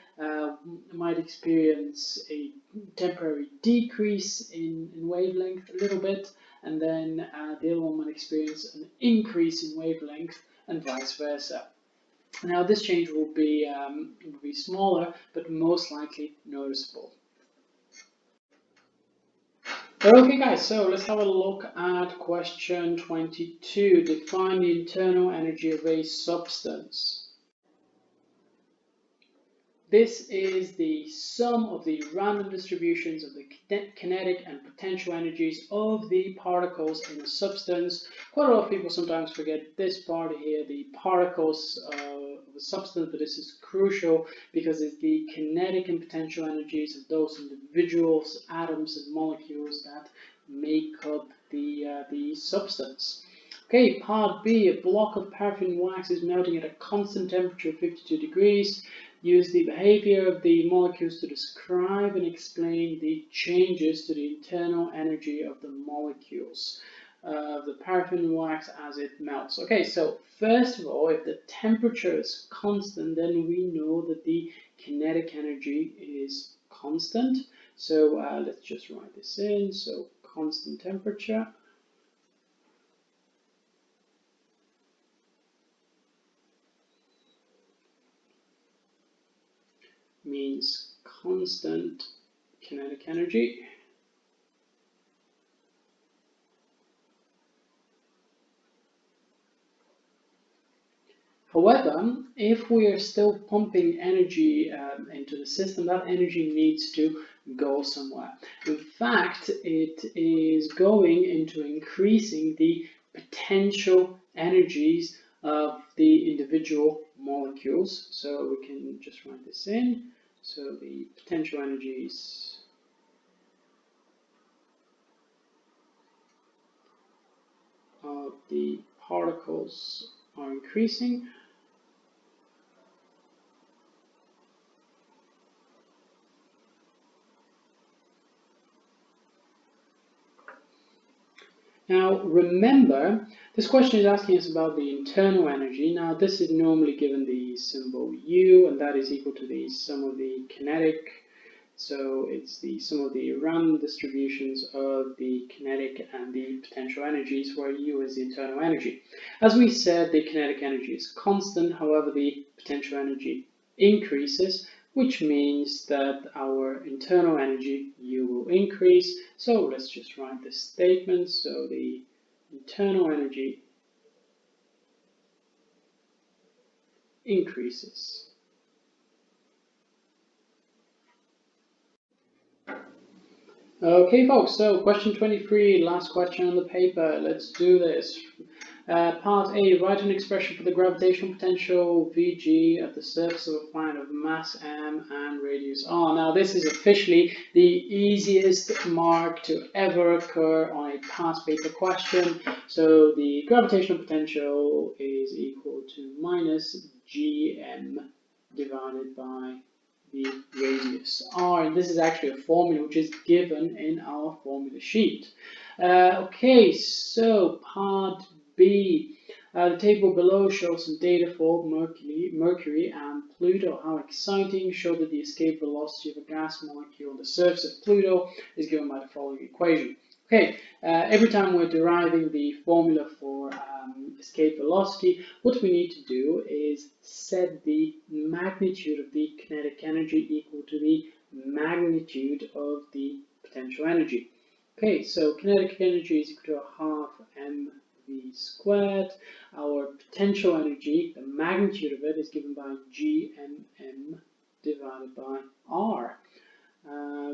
might experience a temporary decrease in wavelength a little bit, and then the other one might experience an increase in wavelength, and vice versa. Now this change will be smaller, but most likely noticeable. Okay guys, so let's have a look at question 22. Define the internal energy of a substance. This is the sum of the random distributions of the kinetic and potential energies of the particles in a substance. Quite a lot of people sometimes forget this part here, the particles of a substance, but this is crucial because it's the kinetic and potential energies of those individuals, atoms, and molecules that make up the substance. Okay, part B, a block of paraffin wax is melting at a constant temperature of 52 degrees. Use the behavior of the molecules to describe and explain the changes to the internal energy of the molecules of the paraffin wax as it melts. Okay, so first of all, if the temperature is constant, then we know that the kinetic energy is constant. So let's just write this in. So constant temperature means constant kinetic energy. However, if we are still pumping energy into the system, that energy needs to go somewhere. In fact, it is going into increasing the potential energies of the individual molecules. So we can just write this in. So the potential energies of the particles are increasing. Now remember, this question is asking us about the internal energy. Now this is normally given the symbol U, and that is equal to the sum of the kinetic. So it's the sum of the random distributions of the kinetic and the potential energies, where U is the internal energy. As we said, the kinetic energy is constant, however the potential energy increases, which means that our internal energy, U, will increase. So let's just write this statement. So the internal energy increases. Okay, folks, so question 23, last question on the paper. Let's do this. Part A, write an expression for the gravitational potential Vg at the surface of a planet of mass m and radius r. Now, this is officially the easiest mark to ever occur on a past paper question. So the gravitational potential is equal to minus Gm divided by the radius r, and this is actually a formula which is given in our formula sheet. Okay, so part B. The table below shows some data for Mercury and Pluto. How exciting! Show that the escape velocity of a gas molecule on the surface of Pluto is given by the following equation. Okay, every time we're deriving the formula for escape velocity, what we need to do is set the magnitude of the kinetic energy equal to the magnitude of the potential energy. Okay, so kinetic energy is equal to a half mv squared. Our potential energy, the magnitude of it, is given by gmm divided by r.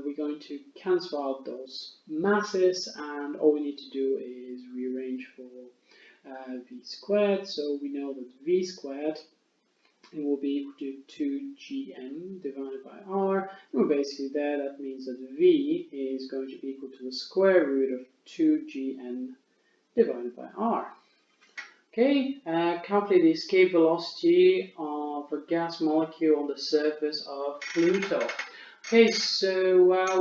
We're going to cancel out those masses, and all we need to do is rearrange for v squared. So we know that v squared it will be equal to 2gm divided by r. And we're basically there. That means that v is going to be equal to the square root of 2gm divided by r. Okay, calculate the escape velocity of a gas molecule on the surface of Pluto. Okay, so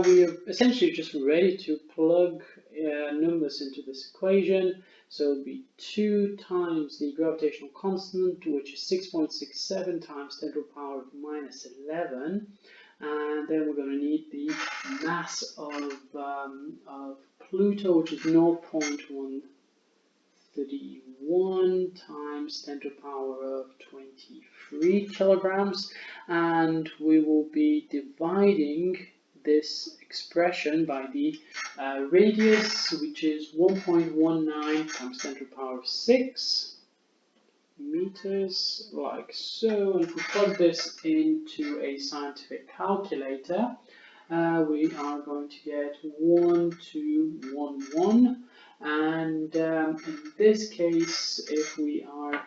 we are essentially just ready to plug numbers into this equation. So it would be 2 times the gravitational constant, which is 6.67 times 10 to the power of minus 11. And then we're going to need the mass of Pluto, which is 0.131 times 10 to the power of 23 kilograms, and we will be dividing this expression by the radius, which is 1.19 times 10 to the power of 6 meters, like so. And if we plug this into a scientific calculator, we are going to get 1211. And in this case, if we are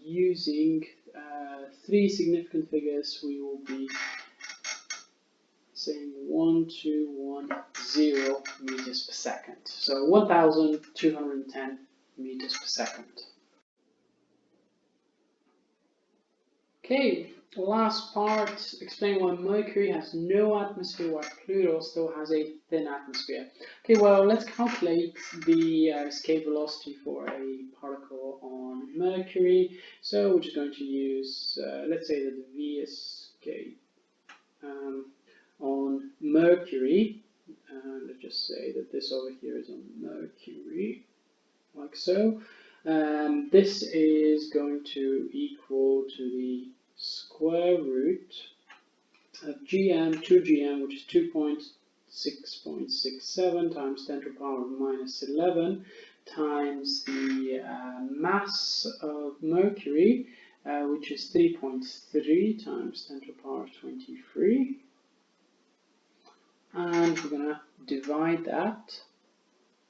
using 3 significant figures, we will be saying 1210 meters per second. So 1210 meters per second. Okay, last part, explain why Mercury has no atmosphere while Pluto still has a thin atmosphere. Okay, well, let's calculate the escape velocity for a particle on Mercury. So we're just going to use, let's say that the V escape on Mercury, let's just say that this over here is on Mercury, like so. This is going to equal to the square root of gm, 2gm, which is 2.667 times 10 to the power of minus 11 times the mass of Mercury, which is 3.3 times 10 to the power of 23. And we're going to divide that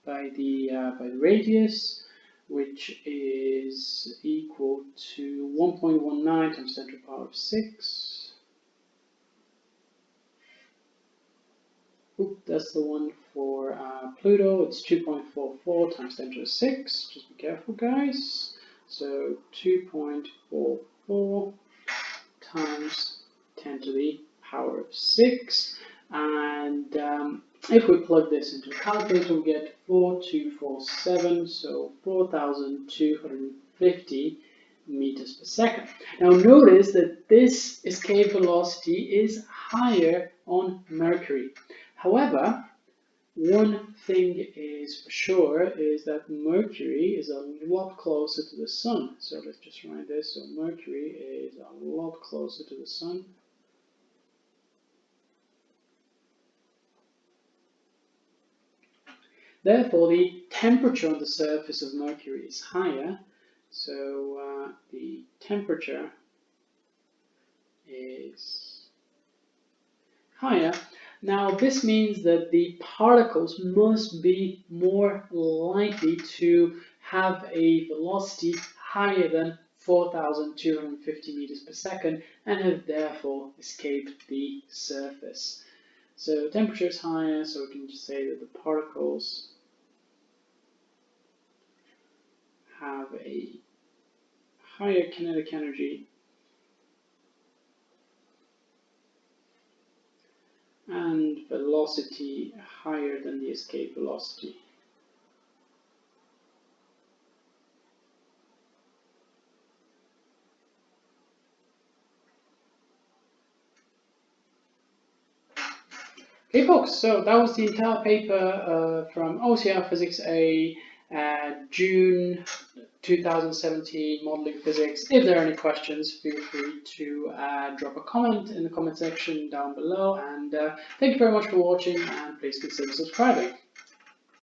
by the radius, which is equal to 1.19 times 10 to the power of 6. Oop, that's the one for Pluto. It's 2.44 times 10 to the 6. Just be careful, guys. So 2.44 times 10 to the power of 6. And if we plug this into a calculator, we get 4247, so 4,250 meters per second. Now notice that this escape velocity is higher on Mercury. However, one thing is for sure is that Mercury is a lot closer to the Sun. So let's just write this. So Mercury is a lot closer to the Sun. Therefore, the temperature on the surface of Mercury is higher, so the temperature is higher. Now, this means that the particles must be more likely to have a velocity higher than 4,250 meters per second and have therefore escaped the surface. So temperature is higher, so we can just say that the particles have a higher kinetic energy and velocity higher than the escape velocity. Okay, folks, so that was the entire paper from OCR Physics A, June 2017, Modeling Physics. If there are any questions, feel free to drop a comment in the comment section down below. And thank you very much for watching, and please consider subscribing.